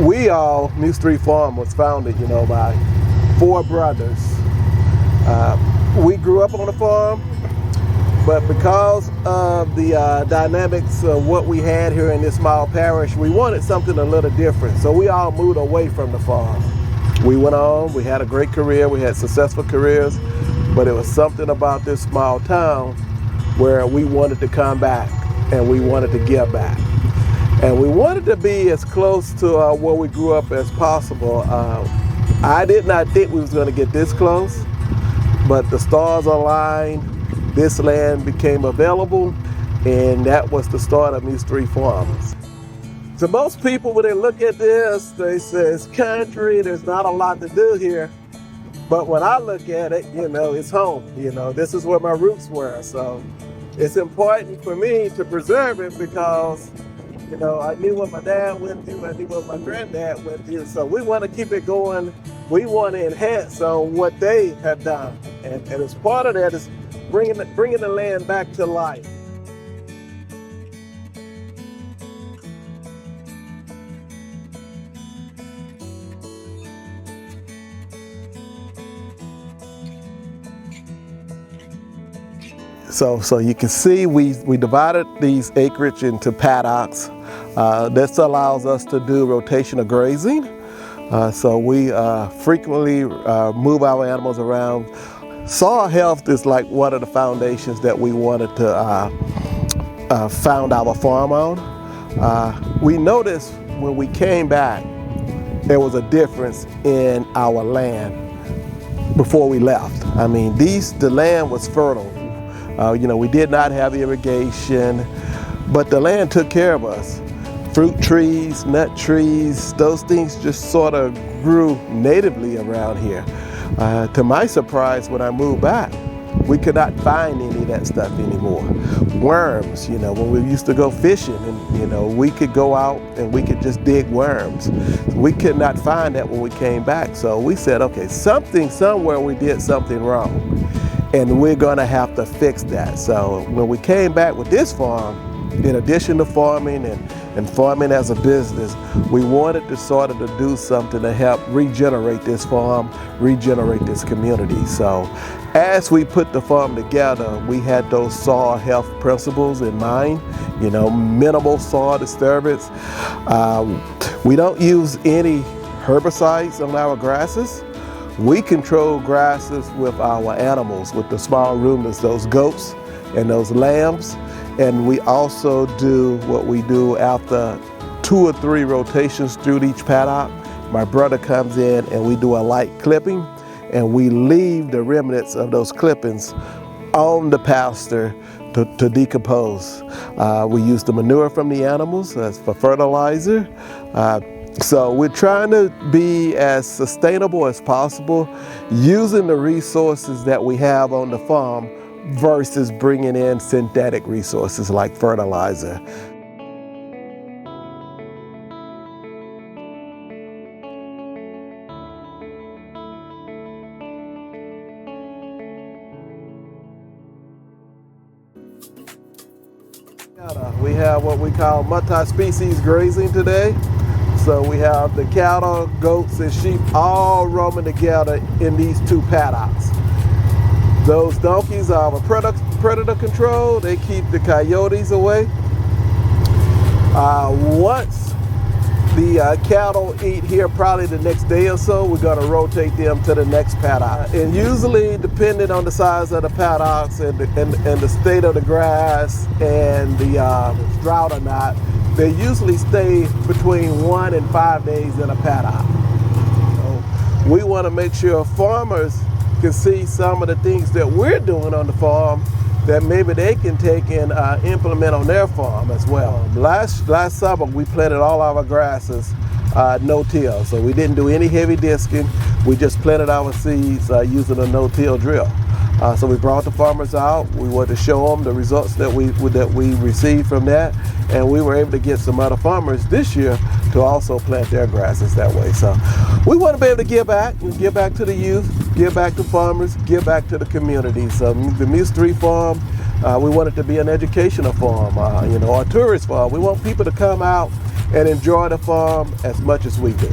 Muse 3 Farm was founded, by 4 brothers. We grew up on a farm, but because of the dynamics of what we had here in this small parish, we wanted something a little different. So we all moved away from the farm. We went on, we had a great career, we had successful careers, but it was something about this small town where we wanted to come back and we wanted to give back. And we wanted to be as close to where we grew up as possible. I did not think we was going to get this close, but the stars aligned, this land became available, and that was the start of Muse 3 Farms. To most people, when they look at this, they say it's country, there's not a lot to do here. But when I look at it, it's home. This is where my roots were. So it's important for me to preserve it because I knew what my dad went through, I knew what my granddad went through, so we want to keep it going. We want to enhance on what they have done. And as part of that is bringing the land back to life. So you can see we divided these acreage into paddocks. This allows us to do rotational grazing. So we frequently move our animals around. Soil health is like one of the foundations that we wanted to found our farm on. We noticed when we came back, there was a difference in our land before we left. I mean, the land was fertile. We did not have irrigation, but the land took care of us. Fruit trees, nut trees, those things just sort of grew natively around here. To my surprise, when I moved back, we could not find any of that stuff anymore. Worms, when we used to go fishing, and we could go out and we could just dig worms. We could not find that when we came back. So we said, okay, somewhere we did something wrong, and we're gonna have to fix that. So when we came back with this farm, in addition to farming and farming as a business, we wanted to sort of to do something to help regenerate this farm, regenerate this community. So as we put the farm together, we had those soil health principles in mind, minimal soil disturbance. We don't use any herbicides on our grasses. We control grasses with our animals, with the small ruminants, those goats and those lambs. And we also do what we do after 2 or 3 rotations through each paddock. My brother comes in and we do a light clipping, and we leave the remnants of those clippings on the pasture to decompose. We use the manure from the animals as for fertilizer. So we're trying to be as sustainable as possible, using the resources that we have on the farm versus bringing in synthetic resources like fertilizer. We have what we call multi-species grazing today. So we have the cattle, goats, and sheep all roaming together in these 2 paddocks. Those donkeys are predator control. They keep the coyotes away. Once the cattle eat here, probably the next day or so, we're going to rotate them to the next paddock. And usually, depending on the size of the paddocks and the state of the grass and the drought or not, they usually stay between 1 and 5 days in a paddock. So we want to make sure farmers can see some of the things that we're doing on the farm that maybe they can take and implement on their farm as well. Last summer, we planted all our grasses no-till, so we didn't do any heavy disking. We just planted our seeds using a no-till drill. So we brought the farmers out. We wanted to show them the results that we received from that, and we were able to get some other farmers this year to also plant their grasses that way. So we want to be able to give back to the youth, give back to farmers, give back to the community. So the Muse 3 Farm, we want it to be an educational farm, a tourist farm. We want people to come out and enjoy the farm as much as we do.